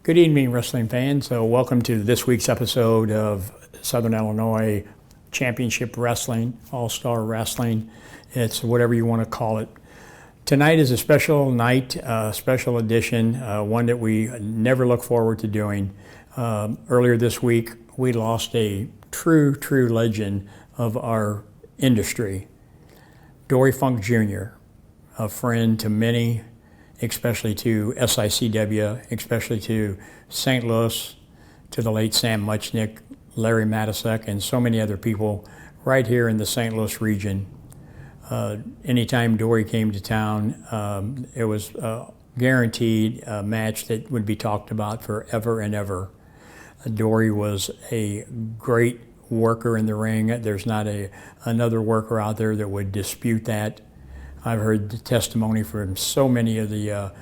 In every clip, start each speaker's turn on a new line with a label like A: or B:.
A: Good evening, wrestling fans. Welcome to this week's episode of Southern Illinois Championship Wrestling, All-Star Wrestling. It's whatever you want to call it. Tonight is a special night, special edition, one that we never look forward to doing. Earlier this week, we lost a true legend of our industry, Dory Funk Jr., a friend to many, especially to SICW, especially to St. Louis, to the late Sam Muchnick, Larry Matisek, and so many other people right here in the St. Louis region. Anytime Dory came to town, it was guaranteed a match that would be talked about forever and ever. Dory was a great worker in the ring. There's not another worker out there that would dispute that. I've heard the testimony from so many of the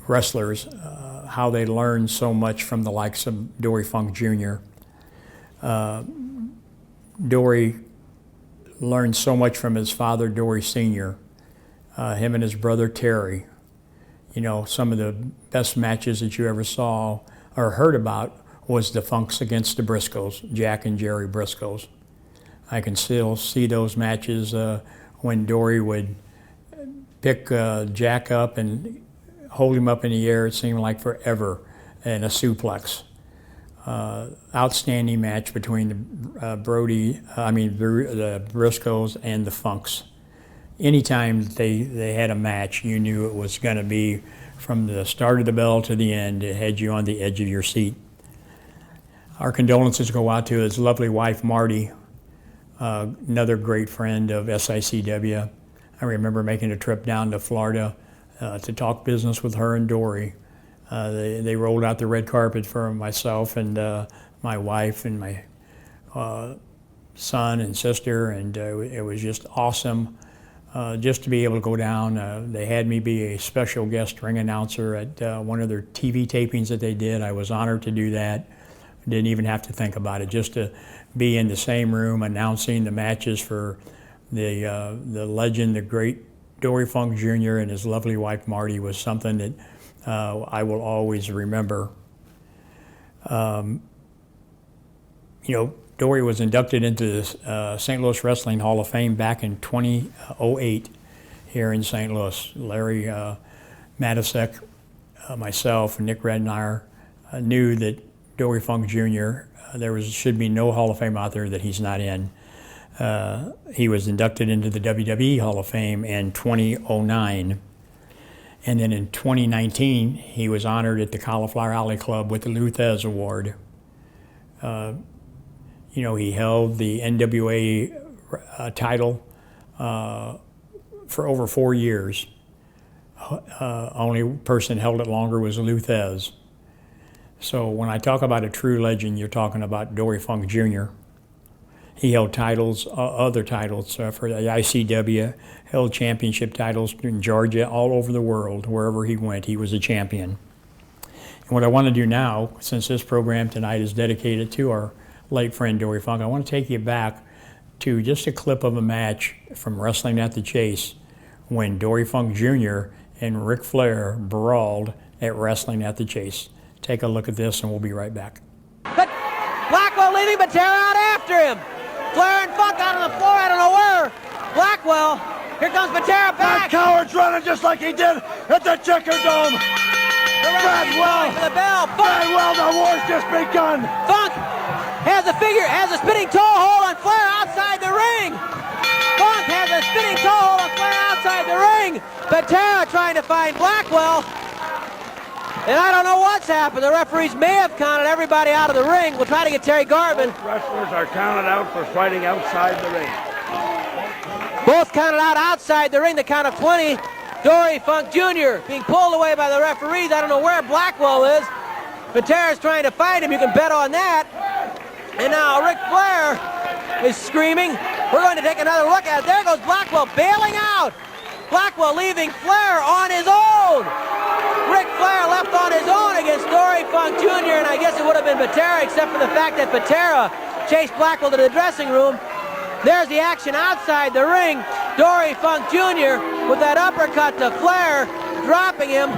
A: wrestlers, how they learned so much from the likes of Dory Funk Jr. Dory learned so much from his father, Dory Sr., him and his brother, Terry. You know, some of the best matches that you ever saw or heard about was the Funks against the Briscoes, Jack and Jerry Briscoes. I can still see those matches when Dory would pick Jack up and hold him up in the air. It seemed like forever, in a suplex. Outstanding match between the Briscoes and the Funks. Anytime they had a match, you knew it was going to be from the start of the bell to the end. It had you on the edge of your seat. Our condolences go out to his lovely wife, Marty, another great friend of SICW. I remember making a trip down to Florida to talk business with her and Dory. They rolled out the red carpet for myself and my wife and my son and sister, and it was just awesome just to be able to go down. They had me be a special guest ring announcer at one of their TV tapings that they did. I was honored to do that. Didn't even have to think about it. Just to be in the same room announcing the matches for the legend, the great Dory Funk Jr. and his lovely wife Marty was something that I will always remember. You know, Dory was inducted into the St. Louis Wrestling Hall of Fame back in 2008 here in St. Louis. Larry Matisek, myself, and Nick Redmeyer knew that Dory Funk Jr., should be no Hall of Fame out there that he's not in. He was inducted into the WWE Hall of Fame in 2009. And then in 2019, he was honored at the Cauliflower Alley Club with the Luthez Award. You know, he held the NWA title for over 4 years. Only person held it longer was Luthez. So when I talk about a true legend, you're talking about Dory Funk Jr. He held titles, other titles for the ICW, held championship titles in Georgia, all over the world. Wherever he went, he was a champion. And what I want to do now, since this program tonight is dedicated to our late friend Dory Funk, I want to take you back to just a clip of a match from Wrestling at the Chase when Dory Funk Jr. and Ric Flair brawled at Wrestling at the Chase. Take a look at this and we'll be right back.
B: But Blackwell leaving, but Tara out after him. Flair and Funk out on the floor, I don't know where. Blackwell, here comes Patera back.
C: That coward's running just like he did at the Checker Dome. Bradwell, the war's just begun.
B: Funk has a spinning toe hold on Flair outside the ring. Funk has a spinning toe hold on Flair outside the ring. Patera trying to find Blackwell. And I don't know what's happened. The referees may have counted everybody out of the ring. We'll try to get Terry Garvin.
C: Both wrestlers are counted out for fighting outside the ring.
B: Both counted out outside the ring. The count of 20. Dory Funk Jr. being pulled away by the referees. I don't know where Blackwell is. Patera's trying to find him. You can bet on that. And now Ric Flair is screaming. We're going to take another look at it. There goes Blackwell bailing out. Blackwell leaving Flair on his own. Ric Flair left on his own against Dory Funk Jr., and I guess it would have been Patera, except for the fact that Patera chased Blackwell to the dressing room. There's the action outside the ring. Dory Funk Jr. with that uppercut to Flair, dropping him.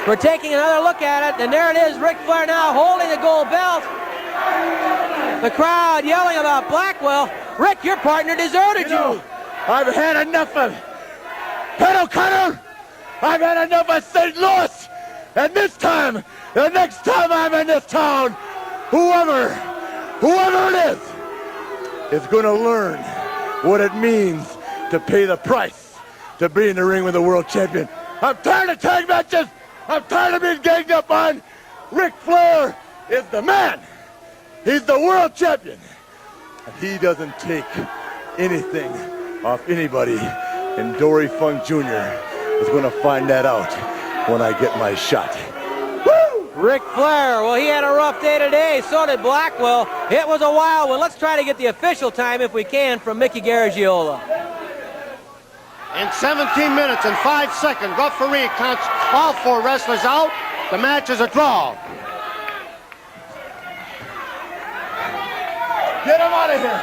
B: We're taking another look at it, and there it is, Ric Flair now holding the gold belt. The crowd yelling about Blackwell. Rick, your partner deserted you.
C: I've had enough of pedal cutter. I've had enough of St. Louis. And this time, the next time I'm in this town, whoever it is going to learn what it means to pay the price to be in the ring with the world champion. I'm tired of tag matches. I'm tired of being ganged up on. Ric Flair is the man. He's the world champion. And he doesn't take anything off anybody. And Dory Funk Jr. is going to find that out when I get my shot.
B: Ric Flair, well, he had a rough day today. So did Blackwell. It was a wild one. Let's try to get the official time, if we can, from Mickey Garagiola.
D: In 17 minutes and 5 seconds, referee counts all 4 wrestlers out. The match is a draw.
C: Get him out of here.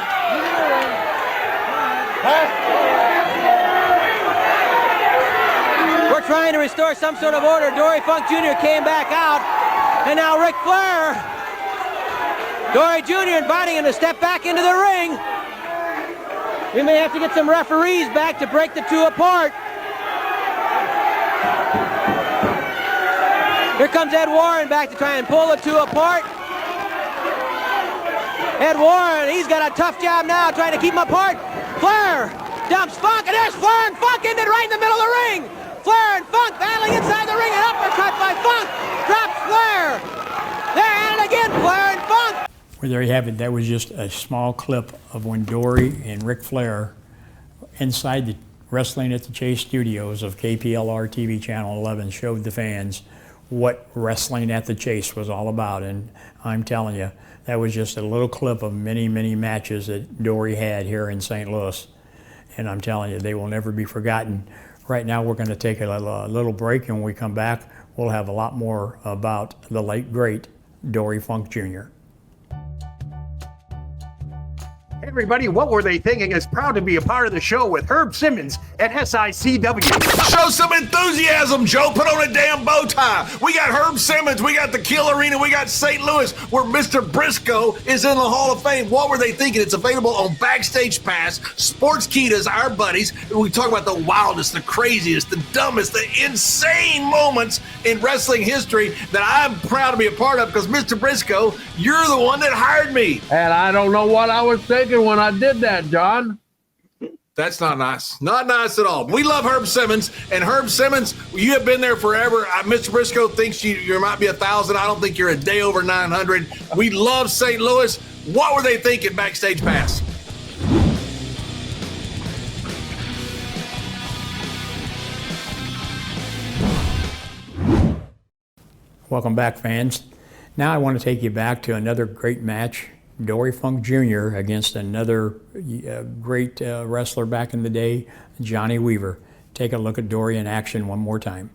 B: We're trying to restore some sort of order. Dory Funk Jr. came back out. And now Ric Flair. Dory Jr. inviting him to step back into the ring. We may have to get some referees back to break the two apart. Here comes Ed Warren back to try and pull the two apart. Ed Warren, he's got a tough job now trying to keep them apart. Flair dumps Funk, and there's Flair and Funk ended right in the middle of the ring. Flair and Funk battling inside the ring, and uppercut by Funk. Drops Flair. They're at it again, Flair and Funk.
A: Well, there you have it. That was just a small clip of when Dory and Ric Flair inside the Wrestling at the Chase studios of KPLR TV Channel 11 showed the fans what Wrestling at the Chase was all about. And I'm telling you, that was just a little clip of many, many matches that Dory had here in St. Louis. And I'm telling you, they will never be forgotten. Right now, we're going to take a little break, and when we come back, we'll have a lot more about the late, great Dory Funk Jr.
E: Hey everybody, What Were They Thinking is proud to be a part of the show with Herb Simmons at SICW.
F: Show some enthusiasm, Joe. Put on a damn bow tie. We got Herb Simmons. We got the Kill Arena. We got St. Louis, where Mr. Briscoe is in the Hall of Fame. What Were They Thinking? It's available on Backstage Pass. Sports Kita's our buddies. We talk about the wildest, the craziest, the dumbest, the insane moments in wrestling history that I'm proud to be a part of, because Mr. Briscoe, you're the one that hired me.
G: And I don't know what I was thinking when I did that, John.
F: That's not nice. Not nice at all. We love Herb Simmons, and Herb Simmons, you have been there forever. Mr. Briscoe thinks you might be 1,000. I don't think you're a day over 900. We love St. Louis. What were they thinking? Backstage Pass.
A: Welcome back, fans. Now I want to take you back to another great match. Dory Funk Jr. against another great wrestler back in the day, Johnny Weaver. Take a look at Dory in action one more time.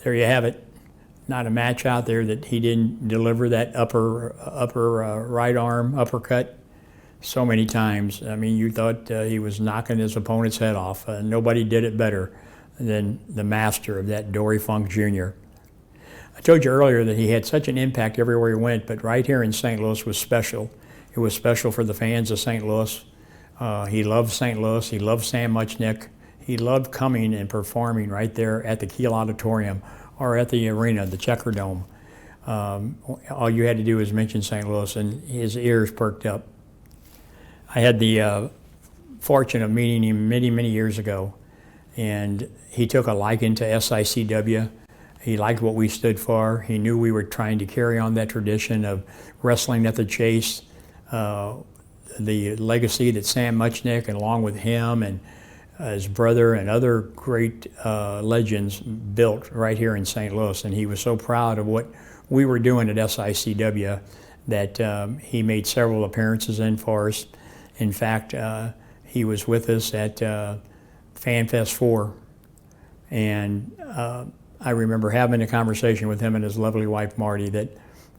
A: there you have it. Not a match out there that he didn't deliver that upper right arm uppercut so many times. I mean, you thought he was knocking his opponent's head off. Nobody did it better than the master of that, Dory Funk Jr. I told you earlier that he had such an impact everywhere he went, but right here in St. Louis was special. It was special for the fans of St. Louis. He loved St. Louis. He loved Sam Muchnick. He loved coming and performing right there at the Kiel Auditorium or at the arena, the Checker Dome. All you had to do was mention St. Louis, and his ears perked up. I had the fortune of meeting him many, many years ago, and he took a liking to SICW. He liked what we stood for. He knew we were trying to carry on that tradition of wrestling at the chase, the legacy that Sam Muchnick, and along with him and his brother and other great legends, built right here in St. Louis. And he was so proud of what we were doing at SICW that he made several appearances in for us. In fact, he was with us at FanFest 4, and I remember having a conversation with him and his lovely wife Marty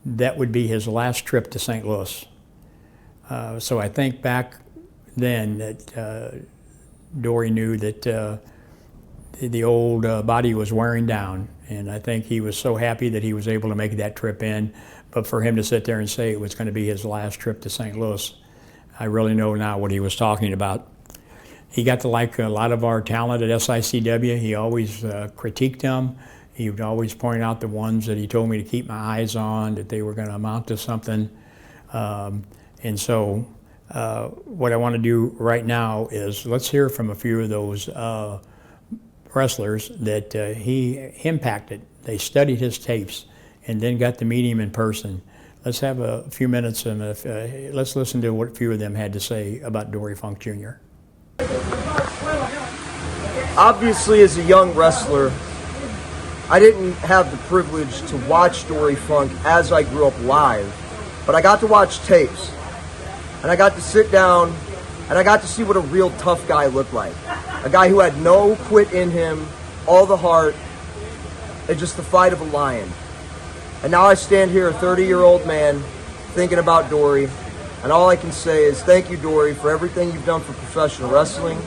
A: that would be his last trip to St. Louis. So I think back then that Dory knew that the old body was wearing down, and I think he was so happy that he was able to make that trip in. But for him to sit there and say it was going to be his last trip to St. Louis, I really know now what he was talking about. He got to like a lot of our talent at SICW. He always critiqued them. He would always point out the ones that he told me to keep my eyes on, that they were going to amount to something. And so what I want to do right now is let's hear from a few of those wrestlers that he impacted. They studied his tapes and then got to meet him in person. Let's have a few minutes and let's listen to what a few of them had to say about Dory Funk Jr.
H: Obviously, as a young wrestler, I didn't have the privilege to watch Dory Funk as I grew up live, but I got to watch tapes, and I got to sit down, and I got to see what a real tough guy looked like. A guy who had no quit in him, all the heart, and just the fight of a lion. And now I stand here, a 30-year-old man, thinking about Dory, and all I can say is thank you, Dory, for everything you've done for professional wrestling.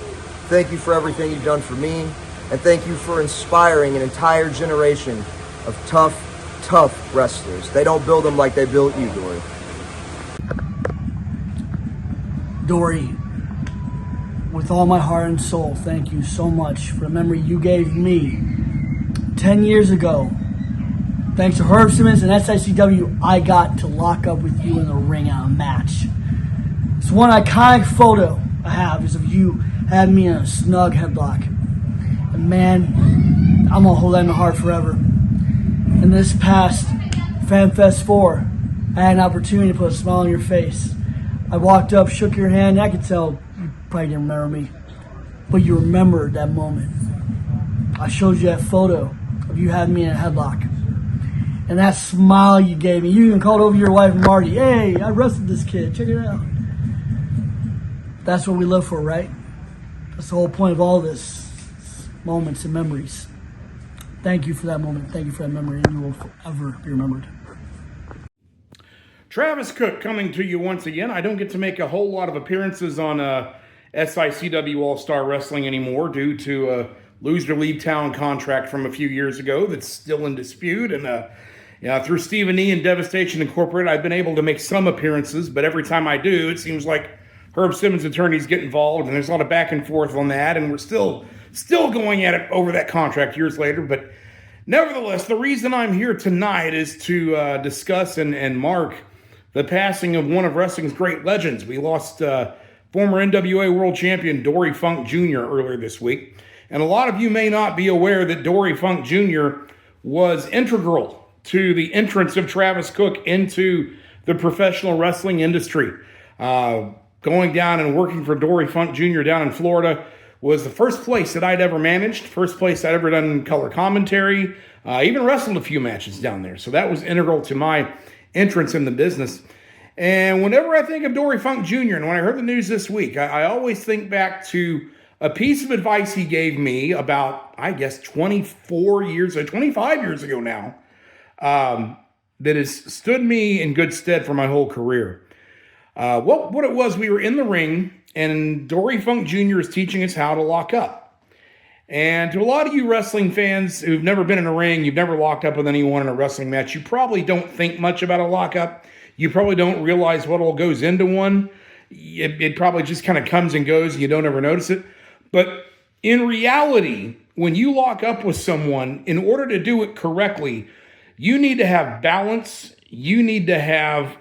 H: Thank you for everything you've done for me. And thank you for inspiring an entire generation of tough wrestlers. They don't build them like they built you, Dory.
I: Dory, with all my heart and soul, thank you so much for the memory you gave me 10 years ago. Thanks to Herb Simmons and SICW, I got to lock up with you in the ring on a match. It's one iconic photo I have is of you having me in a snug headlock. And man, I'm gonna hold that in my heart forever. And this past FanFest 4, I had an opportunity to put a smile on your face. I walked up, shook your hand, and I could tell you probably didn't remember me, but you remembered that moment. I showed you that photo of you having me in a headlock. And that smile you gave me, you even called over your wife Marty, hey, I wrestled this kid, check it out. That's what we live for, right? That's the whole point of all this, moments and memories. Thank you for that moment, thank you for that memory, and you will forever be remembered.
J: Travis Cook coming to you once again. I don't get to make a whole lot of appearances on SICW All-Star Wrestling anymore due to a loser leave town contract from a few years ago that's still in dispute. And through Stephen E. and Devastation Incorporated, I've been able to make some appearances, but every time I do, it seems like Herb Simmons' attorneys get involved, and there's a lot of back and forth on that, and we're still going at it over that contract years later. But nevertheless, the reason I'm here tonight is to discuss and mark the passing of one of wrestling's great legends. We lost former NWA World Champion Dory Funk Jr. earlier this week. And a lot of you may not be aware that Dory Funk Jr. was integral to the entrance of Travis Cook into the professional wrestling industry. Going down and working for Dory Funk Jr. down in Florida was the first place that I'd ever managed, first place I'd ever done color commentary, even wrestled a few matches down there. So that was integral to my entrance in the business. And whenever I think of Dory Funk Jr., and when I heard the news this week, I always think back to a piece of advice he gave me about, I guess, 25 years ago now, that has stood me in good stead for my whole career. What it was, we were in the ring, and Dory Funk Jr. is teaching us how to lock up. And to a lot of you wrestling fans who've never been in a ring, you've never locked up with anyone in a wrestling match, you probably don't think much about a lockup. You probably don't realize what all goes into one. It probably just kind of comes and goes, and you don't ever notice it. But in reality, when you lock up with someone, in order to do it correctly, you need to have balance, you need to have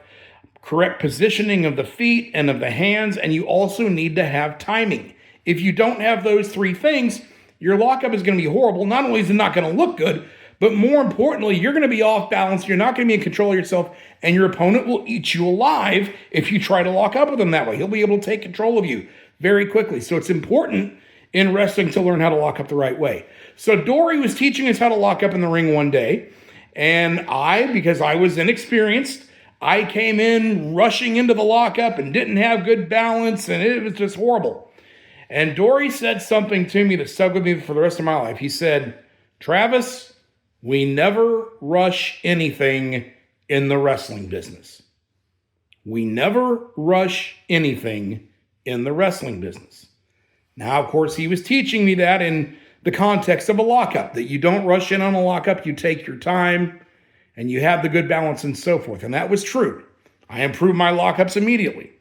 J: correct positioning of the feet and of the hands, and you also need to have timing. If you don't have those three things, your lockup is going to be horrible. Not only is it not going to look good, but more importantly, you're going to be off balance, you're not going to be in control of yourself, and your opponent will eat you alive if you try to lock up with him that way. He'll be able to take control of you very quickly. So it's important in wrestling to learn how to lock up the right way. So Dory was teaching us how to lock up in the ring one day, and because I was inexperienced, I came in rushing into the lockup and didn't have good balance, and it was just horrible. And Dory said something to me that stuck with me for the rest of my life. He said, Travis, we never rush anything in the wrestling business. We never rush anything in the wrestling business. Now, of course, he was teaching me that in the context of a lockup, that you don't rush in on a lockup, you take your time, and you have the good balance and so forth. And that was true. I improved my lockups immediately.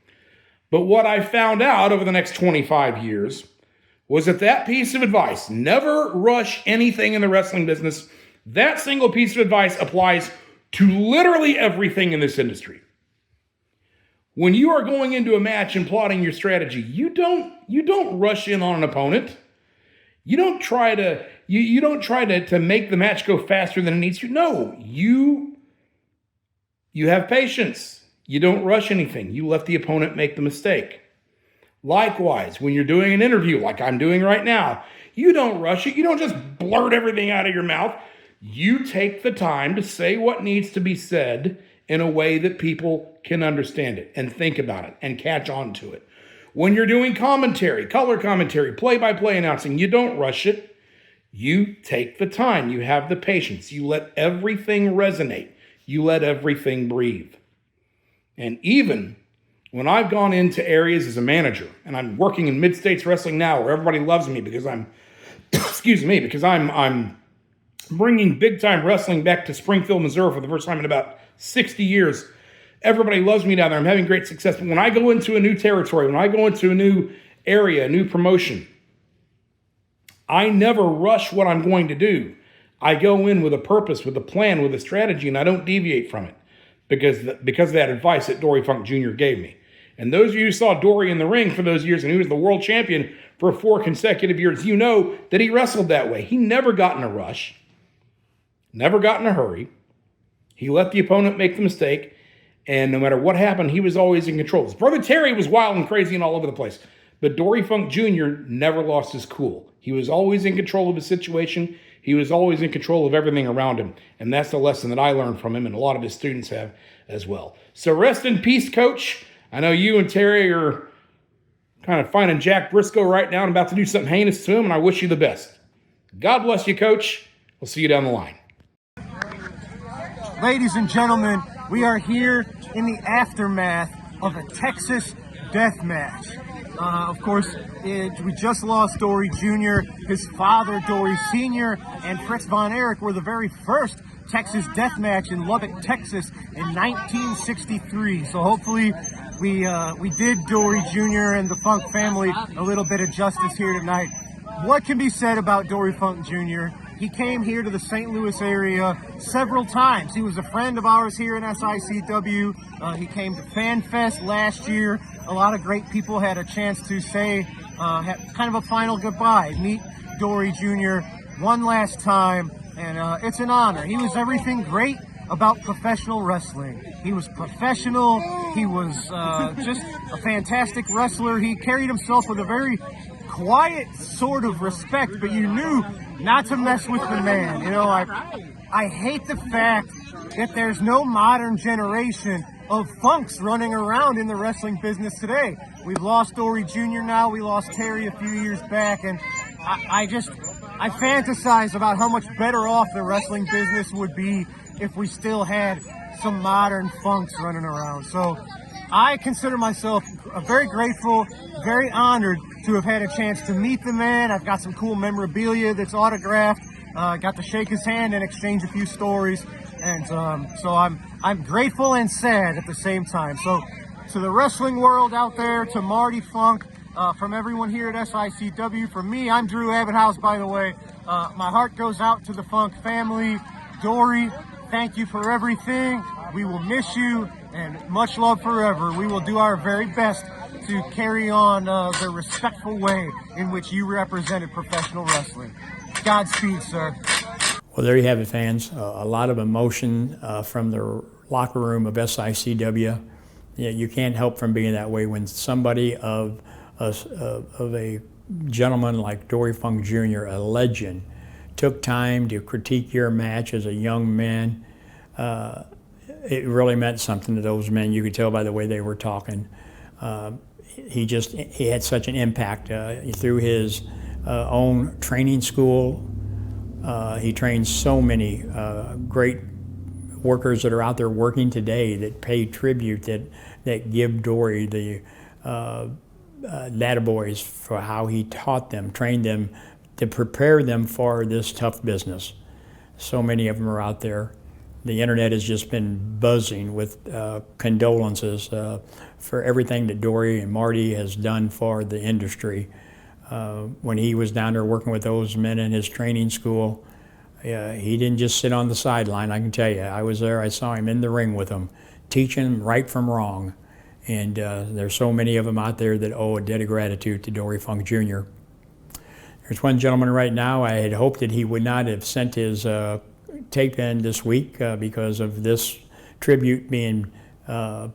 J: But what I found out over the next 25 years was that piece of advice, never rush anything in the wrestling business, that single piece of advice applies to literally everything in this industry. When you are going into a match and plotting your strategy, you don't rush in on an opponent. You don't try to make the match go faster than it needs to. No, you have patience. You don't rush anything. You let the opponent make the mistake. Likewise, when you're doing an interview like I'm doing right now, you don't rush it. You don't just blurt everything out of your mouth. You take the time to say what needs to be said in a way that people can understand it and think about it and catch on to it. When you're doing commentary, color commentary, play-by-play announcing, you don't rush it. You take the time. You have the patience. You let everything resonate. You let everything breathe. And even when I've gone into areas as a manager, and I'm working in mid-states wrestling now where everybody loves me because I'm bringing big-time wrestling back to Springfield, Missouri for the first time in about 60 years. Everybody loves me down there. I'm having great success. But when I go into a new territory, when I go into a new area, a new promotion, I never rush what I'm going to do. I go in with a purpose, with a plan, with a strategy, and I don't deviate from it because of that advice that Dory Funk Jr. gave me. And those of you who saw Dory in the ring for those years, and he was the world champion for 4 consecutive years, you know that he wrestled that way. He never got in a rush, never got in a hurry. He let the opponent make the mistake, and no matter what happened, he was always in control. His brother Terry was wild and crazy and all over the place, but Dory Funk Jr. never lost his cool. He was always in control of his situation. He was always in control of everything around him, and that's the lesson that I learned from him, and a lot of his students have as well. So rest in peace, Coach. I know you and Terry are kind of finding Jack Briscoe right now and about to do something heinous to him, and I wish you the best. God bless you, Coach. We'll see you down the line.
K: Ladies and gentlemen, we are here in the aftermath of a Texas death match. Of course, we just lost Dory Jr. His father, Dory Sr., and Fritz Von Erich were the very first Texas death match in Lubbock, Texas in 1963. So hopefully we did Dory Jr. and the Funk family a little bit of justice here tonight. What can be said about Dory Funk Jr.? He came here to the St. Louis area several times. He was a friend of ours here in SICW. He came to Fan Fest last year. A lot of great people had a chance to say kind of a final goodbye. Meet Dory Jr. one last time, and it's an honor. He was everything great about professional wrestling. He was professional. He was just a fantastic wrestler. He carried himself with a very quiet sort of respect, but you knew not to mess with the man. You know, I hate the fact that there's no modern generation of Funks running around in the wrestling business today. We've lost Dory Jr. now, we lost Terry a few years back, and I fantasize about how much better off the wrestling business would be if we still had some modern Funks running around. So I consider myself very grateful, very honored to have had a chance to meet the man. I've got some cool memorabilia that's autographed. Got to shake his hand and exchange a few stories. And so I'm grateful and sad at the same time. So to the wrestling world out there, to Marty Funk, from everyone here at SICW, from me, I'm Drew Abenhouse, by the way. My heart goes out to the Funk family. Dory, thank you for everything. We will miss you, and much love forever. We will do our very best to carry on the respectful way in which you represented professional wrestling. Godspeed, sir.
A: Well, there you have it, fans. A lot of emotion from the locker room of SICW. Yeah, you can't help from being that way when somebody of a gentleman like Dory Funk Jr., a legend, took time to critique your match as a young man. It really meant something to those men. You could tell by the way they were talking. He had such an impact through his own training school. He trained so many great workers that are out there working today that pay tribute, that give Dory the data boys for how he taught them, trained them to prepare them for this tough business. So many of them are out there. The internet has just been buzzing with condolences for everything that Dory and Marty has done for the industry. When he was down there working with those men in his training school, he didn't just sit on the sideline, I can tell you. I was there, I saw him in the ring with them, teaching them right from wrong. And there's so many of them out there that owe a debt of gratitude to Dory Funk Jr. There's one gentleman right now, I had hoped that he would not have sent his tape in this week because of this tribute being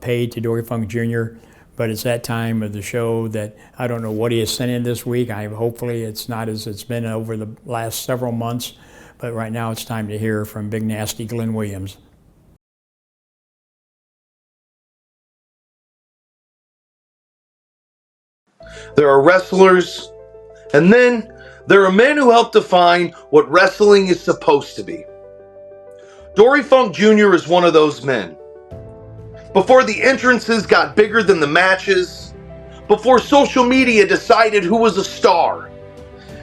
A: paid to Dory Funk Jr., but it's that time of the show that I don't know what he has sent in this week. Hopefully it's not as it's been over the last several months, but right now it's time to hear from Big Nasty Glenn Williams.
L: There are wrestlers, and then there are men who help define what wrestling is supposed to be. Dory Funk Jr. is one of those men. Before the entrances got bigger than the matches, before social media decided who was a star,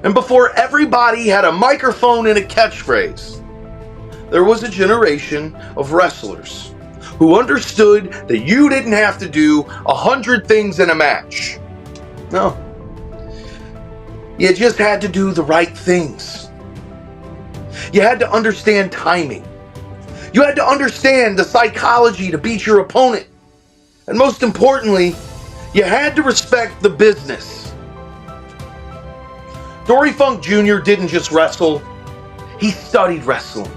L: and before everybody had a microphone and a catchphrase, there was a generation of wrestlers who understood that you didn't have to do 100 things in a match. No. You just had to do the right things. You had to understand timing. You had to understand the psychology to beat your opponent. And most importantly, you had to respect the business. Dory Funk Jr. didn't just wrestle. He studied wrestling.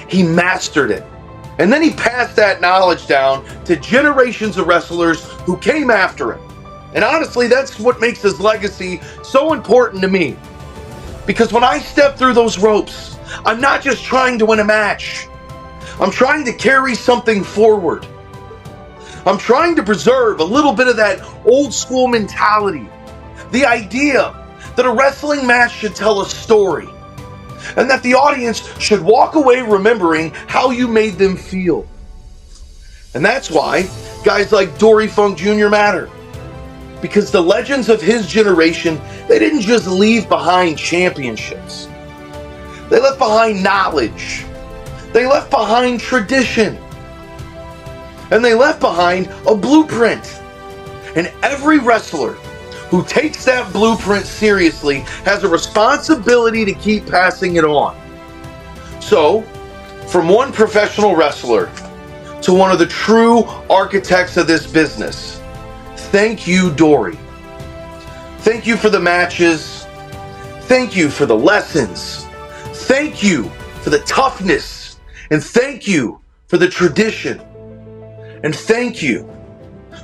L: He mastered it. And then he passed that knowledge down to generations of wrestlers who came after him. And honestly, that's what makes his legacy so important to me. Because when I step through those ropes, I'm not just trying to win a match. I'm trying to carry something forward. I'm trying to preserve a little bit of that old school mentality. The idea that a wrestling match should tell a story. And that the audience should walk away remembering how you made them feel. And that's why guys like Dory Funk Jr. matter. Because the legends of his generation, they didn't just leave behind championships. They left behind knowledge. They left behind tradition. And they left behind a blueprint. And every wrestler who takes that blueprint seriously has a responsibility to keep passing it on. So, from one professional wrestler to one of the true architects of this business, thank you, Dory. Thank you for the matches. Thank you for the lessons. Thank you for the toughness. And thank you for the tradition. And thank you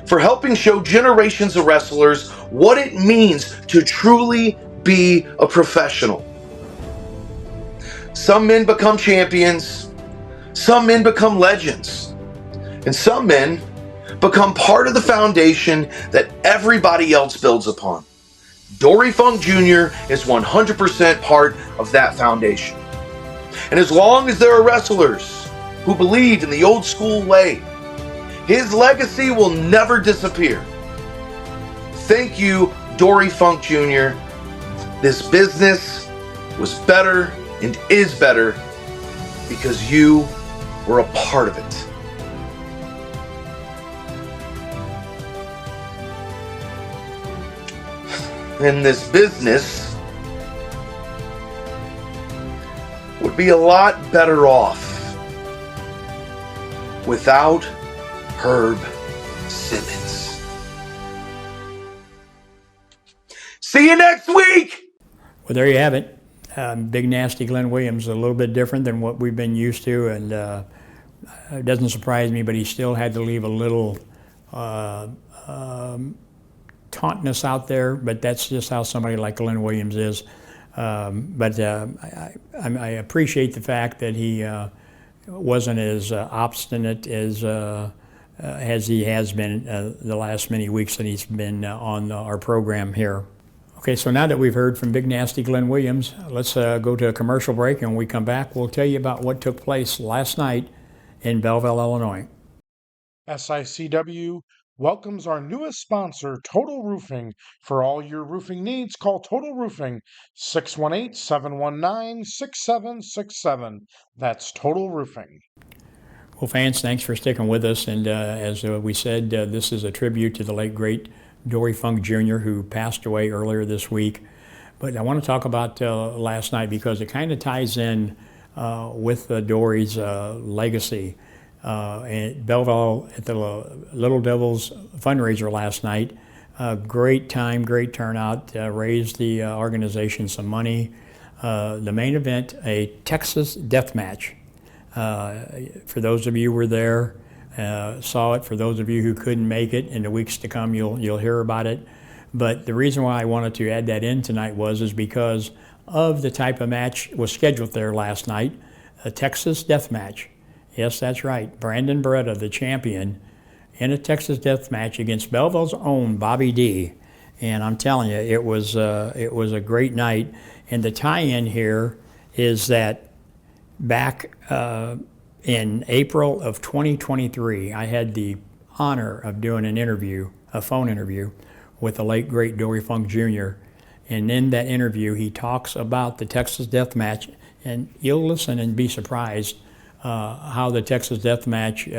L: for helping show generations of wrestlers what it means to truly be a professional. Some men become champions. Some men become legends, and some men become part of the foundation that everybody else builds upon. Dory Funk Jr. is 100% part of that foundation. And as long as there are wrestlers who believe in the old school way, his legacy will never disappear. Thank you, Dory Funk Jr. This business was better and is better because you were a part of it. And this business would be a lot better off without Herb Simmons. See you next week!
A: Well, there you have it. Big Nasty Glenn Williams, a little bit different than what we've been used to, and it doesn't surprise me, but he still had to leave a little tauntness out there, but that's just how somebody like Glenn Williams is. But I appreciate the fact that he wasn't as obstinate as he has been the last many weeks that he's been on our program here. Okay, so now that we've heard from Big Nasty Glenn Williams, let's go to a commercial break, and when we come back, we'll tell you about what took place last night in Belleville, Illinois.
M: SICW welcomes our newest sponsor, Total Roofing. For all your roofing needs, call Total Roofing, 618-719-6767. That's Total Roofing.
A: Well, fans, thanks for sticking with us. And as we said, this is a tribute to the late, great Dory Funk Jr., who passed away earlier this week. But I want to talk about last night because it kind of ties in with Dory's legacy. At Belleville at the Little Devils fundraiser last night, great time, great turnout, raised the organization some money. The main event, a Texas death match. For those of you who were there, saw it. For those of you who couldn't make it, in the weeks to come, you'll hear about it. But the reason why I wanted to add that in tonight is because of the type of match was scheduled there last night, a Texas death match. Yes, that's right. Brandon Beretta, the champion, in a Texas death match against Belleville's own Bobby D. And I'm telling you, it was a great night. And the tie-in here is that back in April of 2023, I had the honor of doing a phone interview with the late, great Dory Funk Jr. And in that interview, he talks about the Texas death match. And you'll listen and be surprised how the Texas death match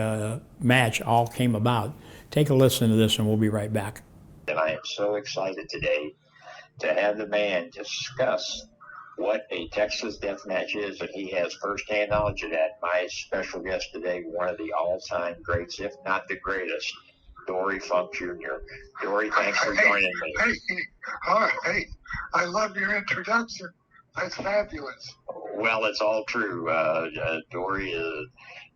A: all came about. Take a listen to this and we'll be right back.
N: And I am so excited today to have the man discuss what a Texas death match is, and he has firsthand knowledge of that. My special guest today, one of the all-time greats, if not the greatest, Dory Funk Jr. Dory, thanks for joining me.
O: Hey, I love your introduction. That's fabulous.
N: Well, it's all true. Dory,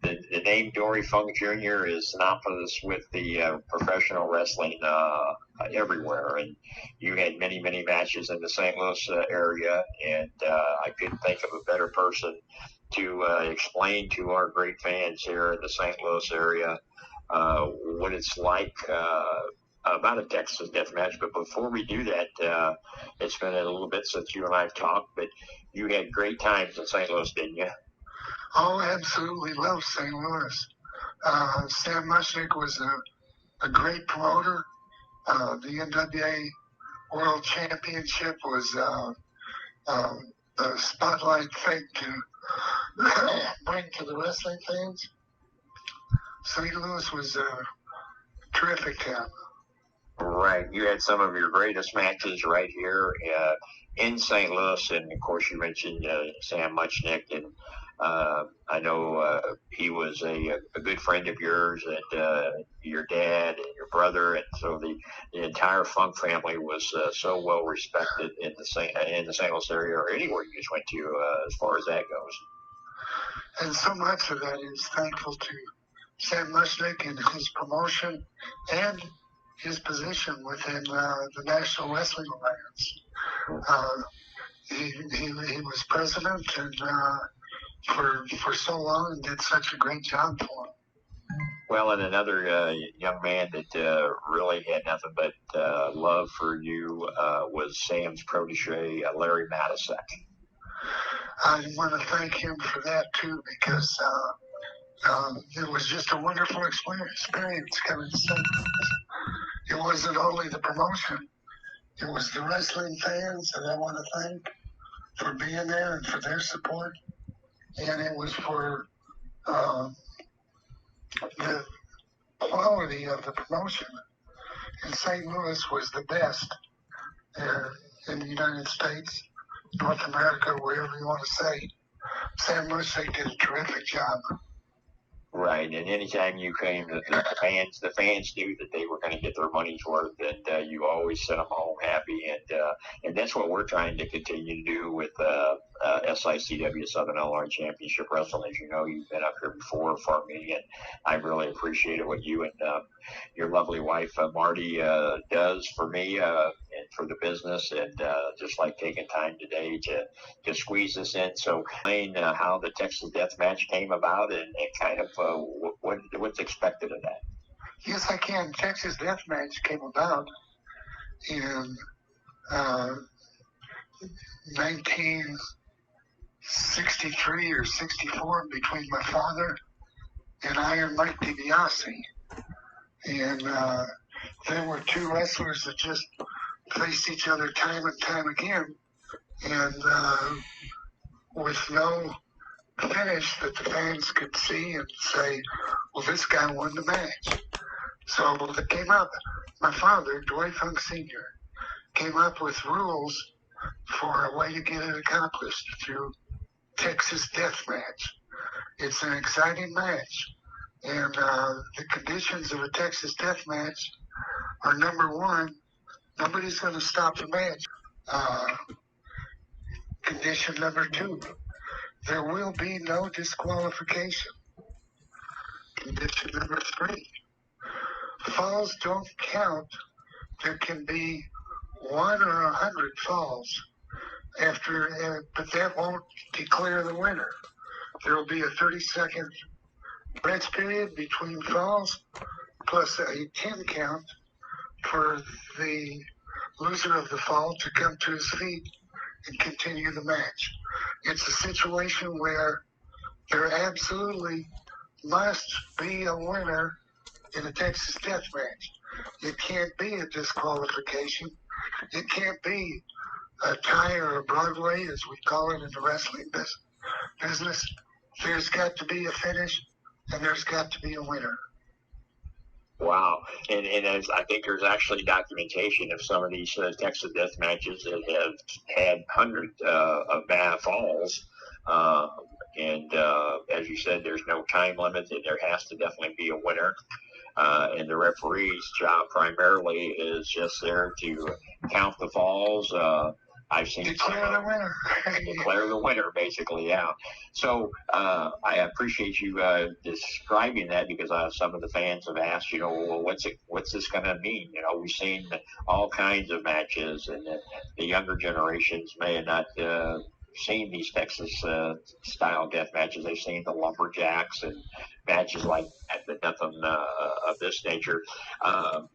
N: the name Dory Funk Jr. is synonymous with the professional wrestling everywhere. And you had many, many matches in the St. Louis area, and I couldn't think of a better person to explain to our great fans here in the St. Louis area what it's like about a Texas death match. But before we do that, it's been a little bit since you and I have talked, but you had great times in St. Louis, didn't you?
O: Oh, absolutely love St. Louis. Sam Mushnick was a great promoter. The NWA World Championship was the spotlight thing to bring to the wrestling fans. St. Louis was a terrific town.
N: Right. You had some of your greatest matches right here in St. Louis. And, of course, you mentioned Sam Muchnick. And I know he was a good friend of yours, and your dad and your brother. And so the entire Funk family was so well respected in the St. Louis area, or anywhere you just went to as far as that goes.
O: And so much of that is thankful to Sam Mushnick and his promotion and his position within the National Wrestling Alliance. He was president, and for so long and did such a great job for him.
N: Well, and another young man that really had nothing but love for you was Sam's protege, Larry Matisek.
O: I want to thank him for that too, because it was just a wonderful experience coming to St. Louis. It wasn't only the promotion, it was the wrestling fans that I want to thank for being there and for their support. And it was for the quality of the promotion. And St. Louis was the best in the United States, North America, wherever you want to say. Sam Musik did a terrific job.
N: Right, and anytime you came, the fans knew that they were going to get their money's worth, and you always sent them home happy, and that's what we're trying to continue to do with SICW Southern Illinois Championship Wrestling. As you know, you've been up here before for me, and I really appreciated what you and your lovely wife Marty does for me and for the business, and just like taking time today to squeeze this in. So, explain how the Texas Death Match came about and kind of what's expected of that.
O: Yes, I can. Texas Death Match came about in 1963 or 64 between my father and Iron Mike DiBiase. And there were two wrestlers that just faced each other time and time again. And with no finish that the fans could see and say, well, this guy won the match. So they came up, my father, Dory Funk Sr., came up with rules for a way to get it accomplished through Texas Death Match. It's an exciting match. And the conditions of a Texas Death Match are, number one, nobody's going to stop the match. Condition number two, there will be no disqualification. Condition number three, falls don't count. There can be 1 or 100 falls but that won't declare the winner. There will be a 30-second rest period between falls, plus a 10 count for the loser of the fall to come to his feet and continue the match. It's a situation where there absolutely must be a winner in a Texas Death Match. It can't be a disqualification. It can't be a tie or a Broadway, as we call it in the wrestling business. There's got to be a finish, and there's got to be a winner.
N: Wow, and as I think there's actually documentation of some of these Texas Death Matches that have had hundreds of falls. And as you said, there's no time limit, and there has to definitely be a winner. And the referee's job primarily is just there to count the falls. I've seen
O: declare the winner.
N: Declare the winner, basically, yeah. So I appreciate you describing that, because some of the fans have asked, well, what's this going to mean? We've seen all kinds of matches, and the younger generations may have not seen these Texas style death matches. They've seen the lumberjacks and matches like that, but nothing of this nature. I'm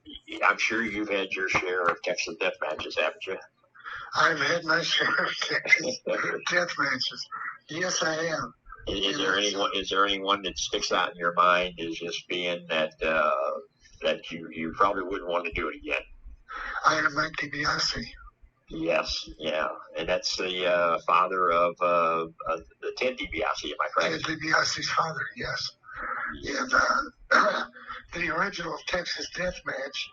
N: sure you've had your share of Texas death matches, haven't you?
O: I've had my share of Texas death matches. Yes, I am.
N: Is there anyone that sticks out in your mind as just being that you probably wouldn't want to do it again?
O: Iron Mike DiBiase.
N: Yes, yeah, and that's the father of the Ted DiBiase, am I correct?
O: Ted DiBiase's father, yes. And the original Texas death match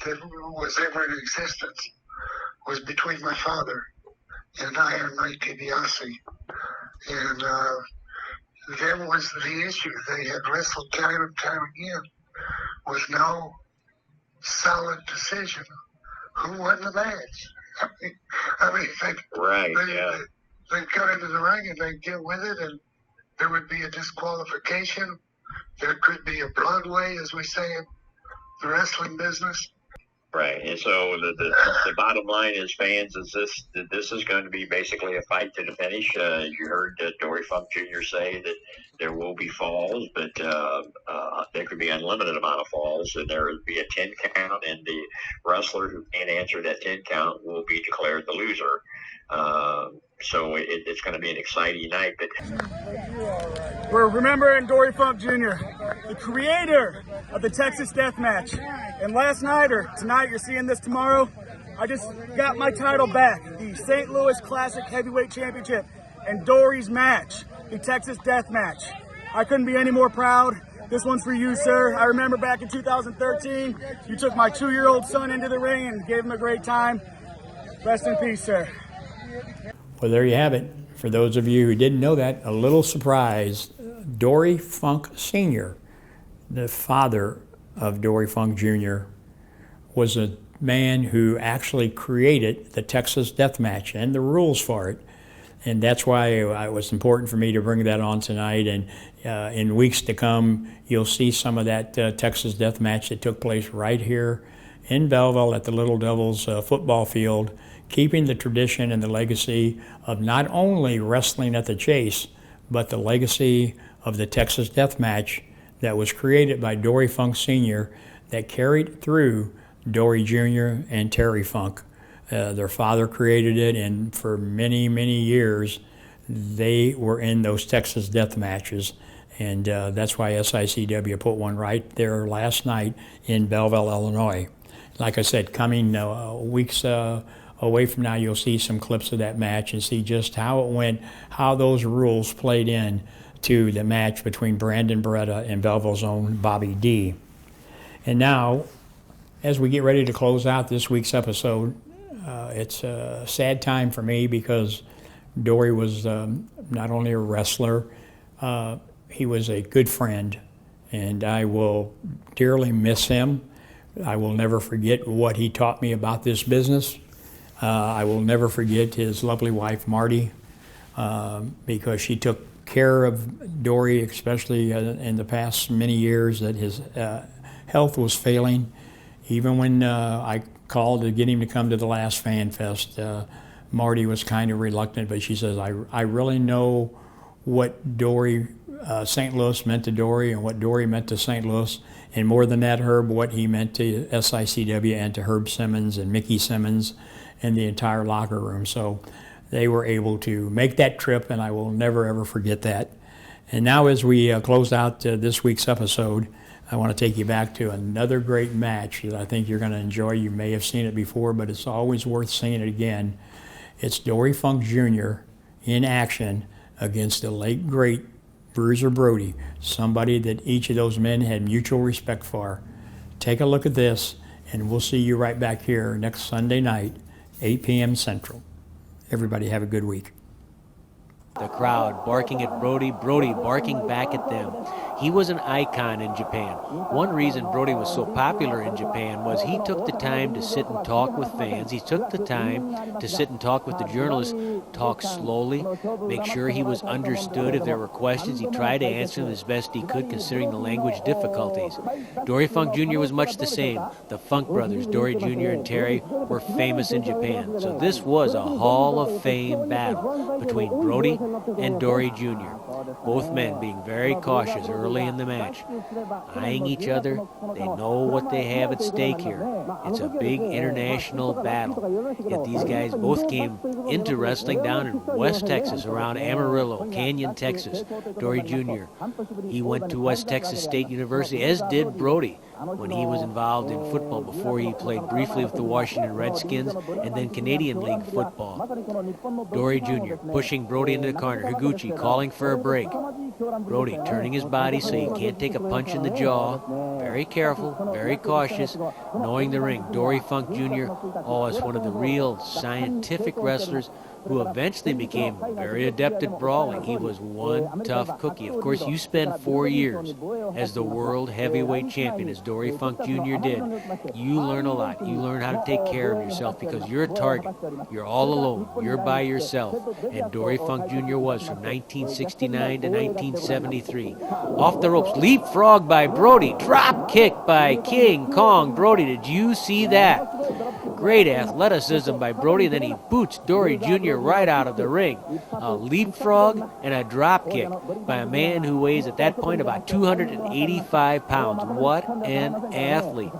O: that was ever in existence was between my father and Iron Mike DiBiase. And that was the issue. They had wrestled time and time again with no solid decision. Who won the match? I mean they'd come into the ring and they'd get with it, and there would be a disqualification. There could be a Broadway, as we say in the wrestling business.
N: Right, and so the bottom line is, fans, is this is going to be basically a fight to the finish. You heard Dory Funk Jr. say that there will be falls, but there could be unlimited amount of falls, and there will be a 10 count, and the wrestler who can't answer that 10 count will be declared the loser. So it's going to be an exciting night. But
K: We're remembering Dory Funk Jr., the creator of the Texas Death Match. And last night, or tonight, you're seeing this tomorrow, I just got my title back, the St. Louis Classic Heavyweight Championship, and Dory's match, the Texas Death Match. I couldn't be any more proud. This one's for you, sir. I remember back in 2013, you took my 2-year-old son into the ring and gave him a great time. Rest in peace, sir.
A: Well, there you have it. For those of you who didn't know that, a little surprise, Dory Funk Sr., the father of Dory Funk Jr., was a man who actually created the Texas Death Match and the rules for it. And that's why it was important for me to bring that on tonight. And in weeks to come, you'll see some of that Texas Death Match that took place right here in Belleville at the Little Devils football field, keeping the tradition and the legacy of not only wrestling at the Chase, but the legacy of the Texas Death Match that was created by Dory Funk Sr. that carried through Dory Jr. and Terry Funk. Their father created it, and for many, many years, they were in those Texas Death Matches. And that's why SICW put one right there last night in Belleville, Illinois. Like I said, coming weeks away from now, you'll see some clips of that match and see just how it went, how those rules played in to the match between Brandon Beretta and Belleville's own Bobby D. And now, as we get ready to close out this week's episode, it's a sad time for me because Dory was not only a wrestler, he was a good friend, and I will dearly miss him. I will never forget what he taught me about this business. I will never forget his lovely wife, Marty, because she took care of Dory, especially in the past many years that his health was failing. Even when I called to get him to come to the last Fan Fest, Marty was kind of reluctant, but she says, I really know what Dory, St. Louis meant to Dory and what Dory meant to St. Louis, and more than that, Herb, what he meant to SICW and to Herb Simmons and Mickey Simmons and the entire locker room. So they were able to make that trip, and I will never, ever forget that. And now as we close out this week's episode, I want to take you back to another great match that I think you're going to enjoy. You may have seen it before, but it's always worth seeing it again. It's Dory Funk Jr. in action against the late, great Bruiser Brody, somebody that each of those men had mutual respect for. Take a look at this, and we'll see you right back here next Sunday night, 8 p.m. Central. Everybody have a good week.
B: The crowd barking at Brody, Brody barking back at them. He was an icon in Japan. One reason Brody was so popular in Japan was he took the time to sit and talk with fans. He took the time to sit and talk with the journalists, talk slowly, make sure he was understood. If there were questions, he tried to answer them as best he could, considering the language difficulties. Dory Funk Jr. was much the same. The Funk brothers, Dory Jr. and Terry, were famous in Japan. So this was a Hall of Fame battle between Brody and Dory Jr., both men being very cautious early in the match, eyeing each other. They know what they have at stake here. It's a big international battle. Yet these guys both came into wrestling down in West Texas, around Amarillo, Canyon, Texas. Dory Jr., he went to West Texas State University, as did Brody, when he was involved in football before he played briefly with the Washington Redskins and then Canadian League football. Dory Jr. pushing Brody into the corner. Higuchi calling for a break. Brody turning his body so he can't take a punch in the jaw. Very careful, very cautious, knowing the ring. Dory Funk Jr., is one of the real scientific wrestlers who eventually became very adept at brawling. He was one tough cookie. Of course, you spend 4 years as the world heavyweight champion, as Dory Funk Jr. did. You learn a lot. You learn how to take care of yourself because you're a target. You're all alone. You're by yourself. And Dory Funk Jr. was from 1969 to 1973. Off the ropes, leapfrog by Brody, drop kick by King Kong Brody. Did you see that? Great athleticism by Brody, and then he boots Dory Jr. right out of the ring. A leapfrog and a drop kick by a man who weighs at that point about 285 pounds. What an athlete.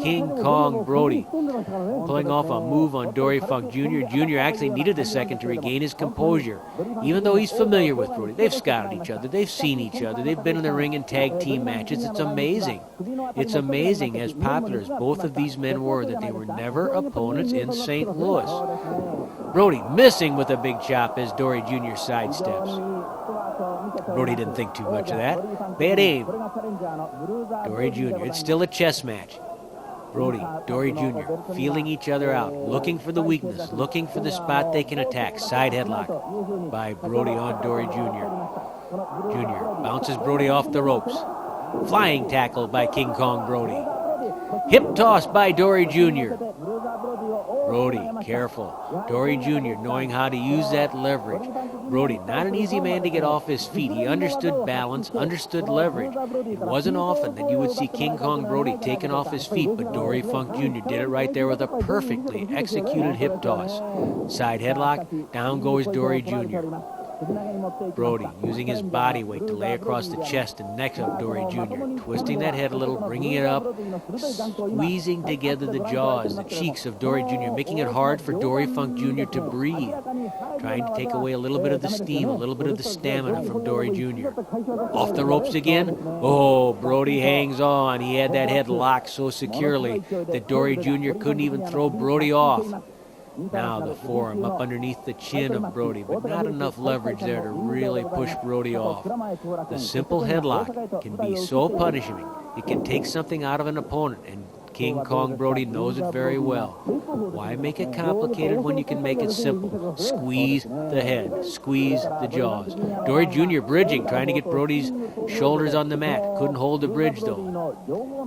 B: King Kong Brody pulling off a move on Dory Funk Jr. Jr. actually needed a second to regain his composure. Even though he's familiar with Brody, they've scouted each other, they've seen each other, they've been in the ring in tag team matches. It's amazing. It's amazing as popular as both of these men were that they were never opponents in St. Louis. Brody missing with a big chop as Dory Jr. sidesteps. Brody didn't think too much of that. Bad aim. Dory Jr. It's still a chess match. Brody, Dory Jr. feeling each other out, looking for the weakness, looking for the spot they can attack. Side headlock by Brody on Dory Jr. Jr. bounces Brody off the ropes. Flying tackle by King Kong Brody. Hip toss by Dory Jr. Brody, careful. Dory Jr. knowing how to use that leverage. Brody, not an easy man to get off his feet. He understood balance, understood leverage. It wasn't often that you would see King Kong Brody taken off his feet, but Dory Funk Jr. did it right there with a perfectly executed hip toss. Side headlock, down goes Dory Jr. Brody using his body weight to lay across the chest and neck of Dory Jr., twisting that head a little, bringing it up, squeezing together the jaws, the cheeks of Dory Jr., making it hard for Dory Funk Jr. to breathe, trying to take away a little bit of the steam, a little bit of the stamina from Dory Jr. Off the ropes again. Oh, Brody hangs on. He had that head locked so securely that Dory Jr. couldn't even throw Brody off. Now the forearm up underneath the chin of Brody, but not enough leverage there to really push Brody off. The simple headlock can be so punishing. It can take something out of an opponent, and King Kong Brody knows it very well. Why make it complicated when you can make it simple? Squeeze the head, squeeze the jaws. Dory Jr. bridging, trying to get Brody's shoulders on the mat. Couldn't hold the bridge though.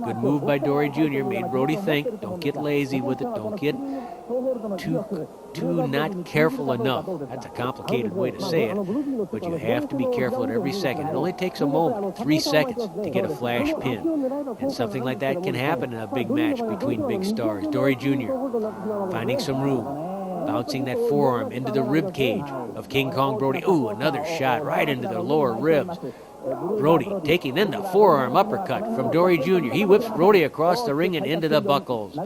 B: Good move by Dory Jr. Made Brody think. Don't get lazy with it. Don't get too not careful enough. That's a complicated way to say it, but you have to be careful at every second. It only takes a moment, 3 seconds, to get a flash pin. And something like that can happen in a big match between big stars. Dory Jr. finding some room, bouncing that forearm into the rib cage of King Kong Brody. Ooh, another shot right into the lower ribs. Brody taking in the forearm uppercut from Dory Jr. He whips Brody across the ring and into the buckles.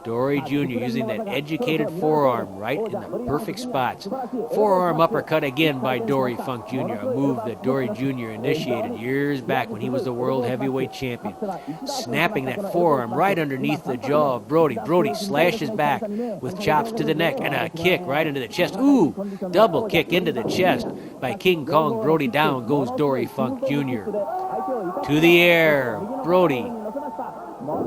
B: Dory Jr. using that educated forearm right in the perfect spots. Forearm uppercut again by Dory Funk Jr., a move that Dory Jr. initiated years back when he was the world heavyweight champion. Snapping that forearm right underneath the jaw of Brody. Brody slashes back with chops to the neck and a kick right into the chest. Ooh, double kick into the chest by King Kong Brody. Down goes Dory Funk Jr. To the air, Brody.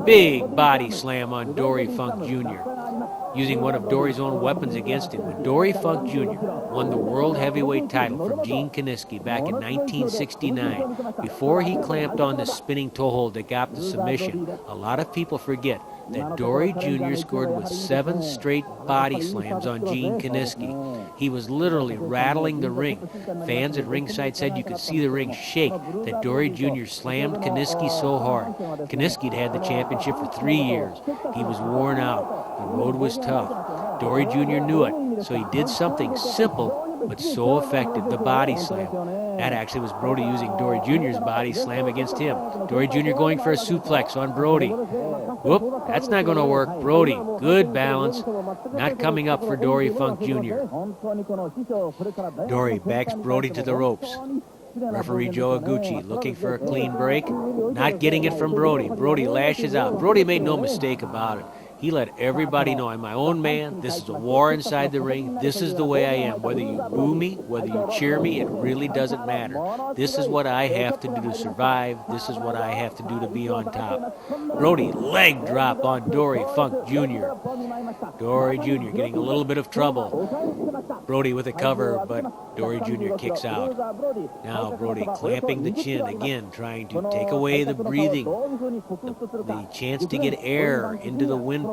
B: Big body slam on Dory Funk Jr. using one of Dory's own weapons against him. When Dory Funk Jr. won the World Heavyweight title from Gene Kiniski back in 1969, before he clamped on the spinning toe hold that got the submission, a lot of people forget that Dory Jr. scored with 7 straight body slams on Gene Kiniski. He was literally rattling the ring. Fans at ringside said you could see the ring shake that Dory Jr. slammed Kiniski so hard. Kiniski had the championship for 3 years. He was worn out. The road was tough. Dory Jr. knew it, so he did something simple but so effective, the body slam. That actually was Brody using Dory Jr.'s body slam against him. Dory Jr. going for a suplex on Brody. Whoop, that's not going to work. Brody, good balance. Not coming up for Dory Funk Jr. Dory backs Brody to the ropes. Referee Joe Aguchi looking for a clean break. Not getting it from Brody. Brody lashes out. Brody made no mistake about it. He let everybody know, I'm my own man. This is a war inside the ring. This is the way I am. Whether you boo me, whether you cheer me, it really doesn't matter. This is what I have to do to survive. This is what I have to do to be on top. Brody, leg drop on Dory Funk Jr. Dory Jr. getting a little bit of trouble. Brody with a cover, but Dory Jr. kicks out. Now Brody clamping the chin again, trying to take away the breathing, the chance to get air into the windpipe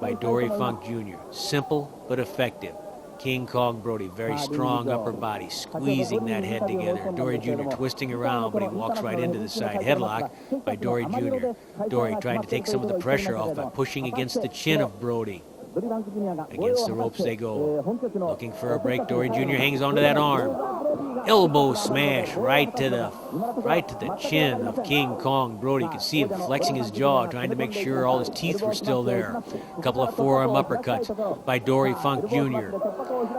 B: by Dory Funk Jr. Simple but effective. King Kong Brody, very strong upper body, squeezing that head together. Dory Jr. twisting around, but he walks right into the side headlock by Dory Jr. Dory trying to take some of the pressure off by pushing against the chin of Brody. Against the ropes they go. Looking for a break. Dory Jr. hangs onto that arm. Elbow smash right to the chin of King Kong Brody. You can see him flexing his jaw, trying to make sure all his teeth were still there. A couple of forearm uppercuts by Dory Funk Jr.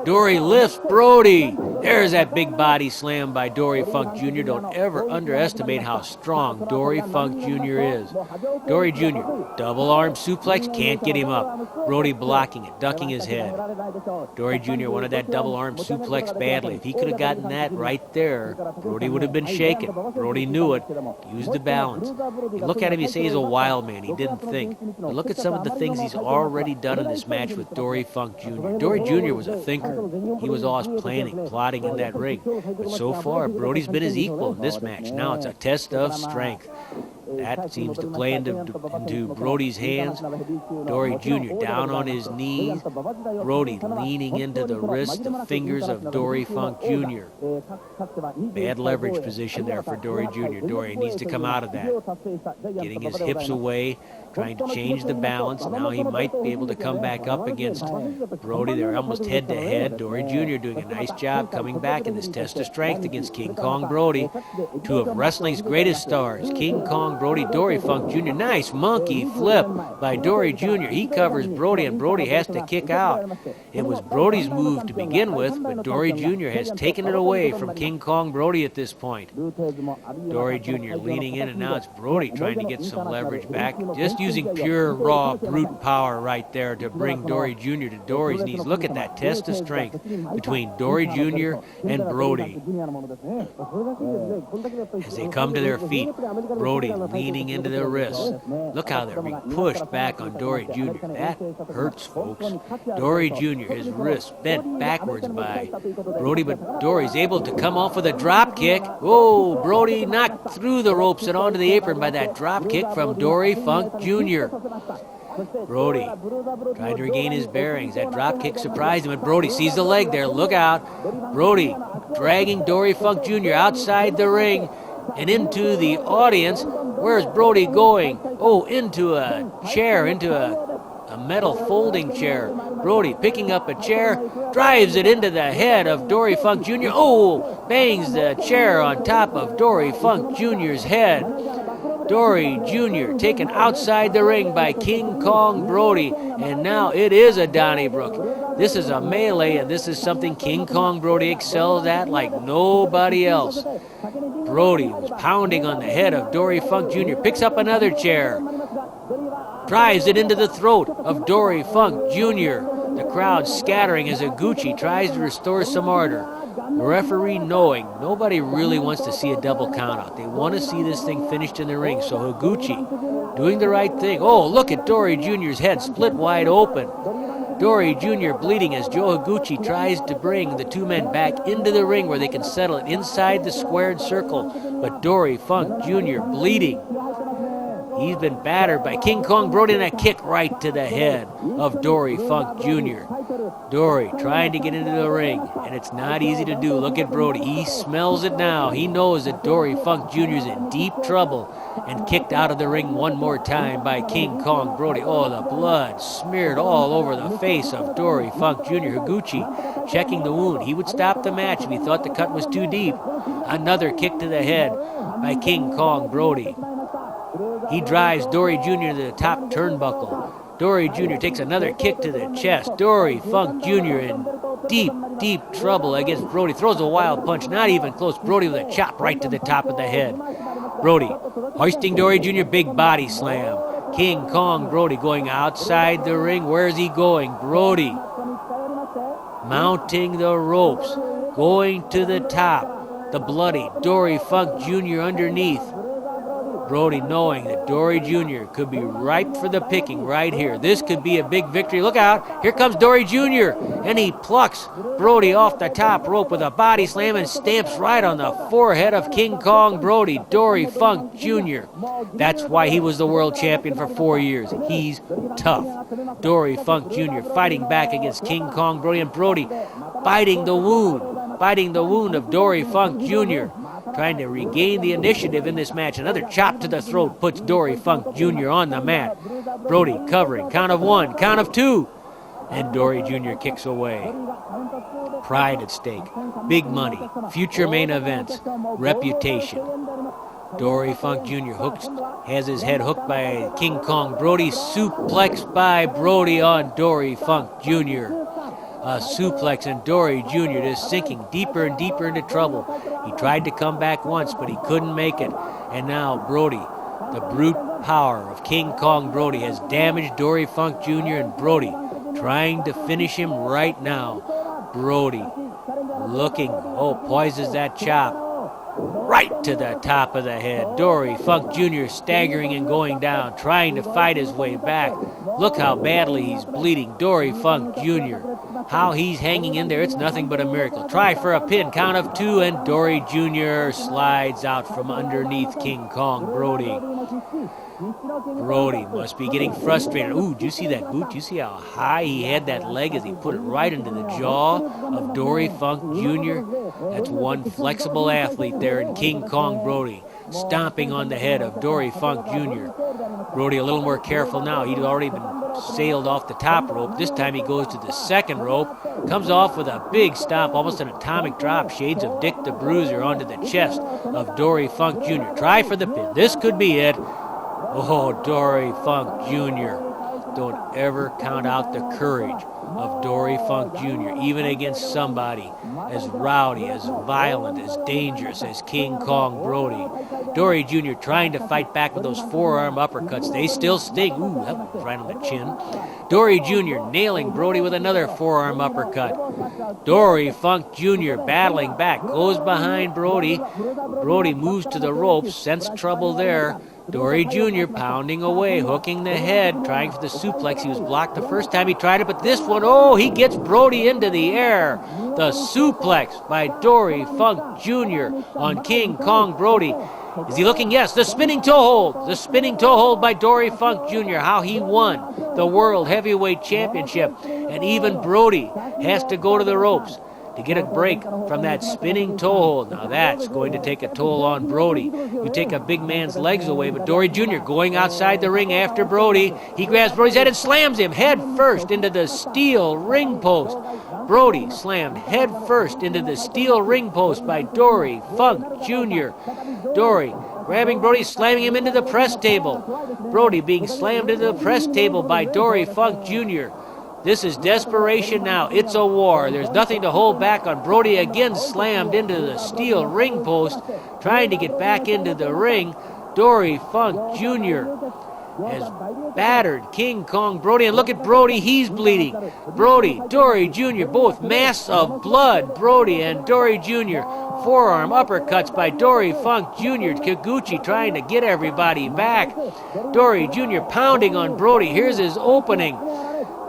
B: Dory lifts Brody. There's that big body slam by Dory Funk Jr. Don't ever underestimate how strong Dory Funk Jr. is. Dory Jr. double arm suplex, can't get him up. Brody blocking it, ducking his head. Dory Jr. wanted that double arm suplex badly. If he could have gotten that right there, Brody would have been shaken. Brody knew it, used the balance. You look at him, you say he's a wild man. He didn't think. But look at some of the things he's already done in this match with Dory Funk Jr. Dory Jr. was a thinker. He was always planning, plotting in that ring. But so far, Brody's been his equal in this match. Now it's a test of strength. That seems to play into Brody's hands. Dory Jr. down on his knees. Brody leaning into the wrist, the fingers of Dory Funk Jr. Bad leverage position there for Dory Jr. Dory needs to come out of that. Getting his hips away, trying to change the balance. Now he might be able to come back up against Brody. They're almost head to head. Dory Jr. doing a nice job coming back in this test of strength against King Kong Brody. Two of wrestling's greatest stars, King Kong Brody, Dory Funk Jr. Nice monkey flip by Dory Jr. He covers Brody, and Brody has to kick out. It was Brody's move to begin with, but Dory Jr. has taken it away from King Kong Brody at this point. Dory Jr. leaning in, and now it's Brody trying to get some leverage back. Just using pure, raw, brute power right there to bring Dory Jr. to Dory's knees. Look at that test of strength between Dory Jr. and Brody. As they come to their feet, Brody leaning into their wrists. Look how they're being pushed back on Dory Jr. That hurts, folks. Dory Jr., his wrist bent backwards by Brody, but Dory's able to come off with a drop kick. Oh, Brody knocked through the ropes and onto the apron by that drop kick from Dory Funk Jr. Brody trying to regain his bearings. That drop kick surprised him, and Brody sees the leg there. Look out. Brody dragging Dory Funk Jr. outside the ring and into the audience. Where's Brody going? Oh, into a chair, into a metal folding chair. Brody picking up a chair, drives it into the head of Dory Funk Jr. Oh, bangs the chair on top of Dory Funk Jr.'s head. Dory Jr. taken outside the ring by King Kong Brody, and now it is a Donnybrook. This is a melee, and this is something King Kong Brody excels at like nobody else. Brody was pounding on the head of Dory Funk Jr., picks up another chair, drives it into the throat of Dory Funk Jr. The crowd scattering as Higuchi tries to restore some order. The referee knowing nobody really wants to see a double countout. They want to see this thing finished in the ring. So Higuchi doing the right thing. Oh, look at Dory Jr.'s head split wide open. Dory Jr. bleeding as Joe Higuchi tries to bring the two men back into the ring where they can settle it inside the squared circle. But Dory Funk Jr. bleeding. He's been battered by King Kong Brody, and a kick right to the head of Dory Funk Jr. Dory trying to get into the ring, and it's not easy to do. Look at Brody. He smells it now. He knows that Dory Funk Jr. is in deep trouble, and kicked out of the ring one more time by King Kong Brody. Oh, the blood smeared all over the face of Dory Funk Jr. Higuchi checking the wound. He would stop the match if he thought the cut was too deep. Another kick to the head by King Kong Brody. He drives Dory Jr. to the top turnbuckle. Dory Jr. takes another kick to the chest. Dory Funk Jr. in deep, deep trouble against Brody. Throws a wild punch, not even close. Brody with a chop right to the top of the head. Brody hoisting Dory Jr. big body slam. King Kong Brody going outside the ring. Where's he going? Brody mounting the ropes, going to the top. The bloody Dory Funk Jr. underneath. Brody knowing that Dory Jr. could be ripe for the picking right here. This could be a big victory. Look out. Here comes Dory Jr. And he plucks Brody off the top rope with a body slam and stamps right on the forehead of King Kong Brody, Dory Funk Jr. That's why he was the world champion for 4 years. He's tough. Dory Funk Jr. fighting back against King Kong Brody, and Brody biting the wound of Dory Funk Jr., trying to regain the initiative in this match. Another chop to the throat puts Dory Funk Jr. on the mat. Brody covering, count of 1, count of 2, and Dory Jr. kicks away. Pride at stake, big money, future main events, reputation. Dory Funk Jr. has his head hooked by King Kong Brody, suplexed by Brody on Dory Funk Jr. A suplex, and Dory Jr. just sinking deeper and deeper into trouble. He tried to come back once, but he couldn't make it. And now Brody, the brute power of King Kong Brody, has damaged Dory Funk Jr. and Brody trying to finish him right now. Brody looking, poises that chop right to the top of the head. Dory Funk Jr. staggering and going down, trying to fight his way back. Look how badly he's bleeding. Dory Funk Jr., how he's hanging in there, it's nothing but a miracle. Try for a pin, count of 2, and Dory Jr. slides out from underneath King Kong Brody. Brody must be getting frustrated. Ooh, do you see that boot? Do you see how high he had that leg as he put it right into the jaw of Dory Funk Jr.? That's one flexible athlete there in King Kong Brody, stomping on the head of Dory Funk Jr. Brody a little more careful now. He'd already been sailed off the top rope. This time he goes to the second rope, comes off with a big stomp, almost an atomic drop, shades of Dick the Bruiser onto the chest of Dory Funk Jr. Try for the pin. This could be it. Oh, Dory Funk Jr. Don't ever count out the courage of Dory Funk Jr., even against somebody as rowdy, as violent, as dangerous as King Kong Brody. Dory Jr. trying to fight back with those forearm uppercuts. They still sting. Ooh, that was right on the chin. Dory Jr. nailing Brody with another forearm uppercut. Dory Funk Jr. battling back, goes behind Brody. Brody moves to the ropes, sensed trouble there. Dory Jr. pounding away, hooking the head, trying for the suplex. He was blocked the first time he tried it, but this one, he gets Brody into the air. The suplex by Dory Funk Jr. on King Kong Brody. Is he looking? Yes, the spinning toe hold. The spinning toe hold by Dory Funk Jr. How he won the World Heavyweight Championship. And even Brody has to go to the ropes to get a break from that spinning toe hold. Now that's going to take a toll on Brody. You take a big man's legs away, but Dory Jr. going outside the ring after Brody. He grabs Brody's head and slams him head first into the steel ring post. Brody slammed head first into the steel ring post by Dory Funk Jr. Dory grabbing Brody, slamming him into the press table. Brody being slammed into the press table by Dory Funk Jr. This is desperation now. It's a war. There's nothing to hold back on. Brody again slammed into the steel ring post, trying to get back into the ring. Dory Funk Jr. has battered King Kong Brody. And look at Brody. He's bleeding. Brody, Dory Jr., both masks of blood. Brody and Dory Jr. Forearm uppercuts by Dory Funk Jr. Kikuchi trying to get everybody back. Dory Jr. pounding on Brody. Here's his opening.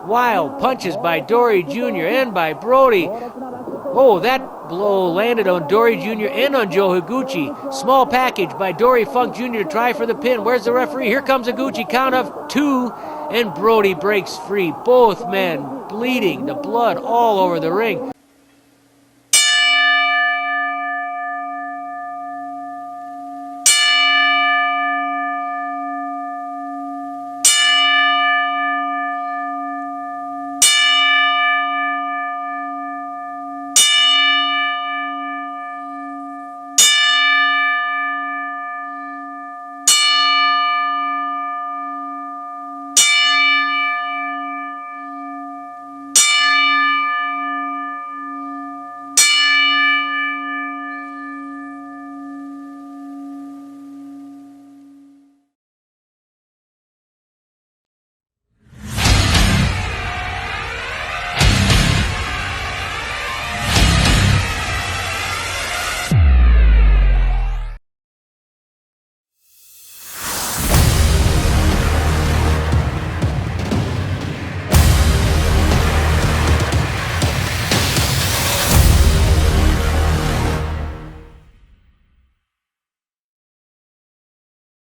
B: Wild punches by Dory Jr. and by Brody. That blow landed on Dory Jr. and on Joe Higuchi. Small package by Dory Funk Jr. to try for the pin. Where's the referee? Here comes Higuchi. Count of 2, and Brody breaks free. Both men bleeding, the blood all over the ring.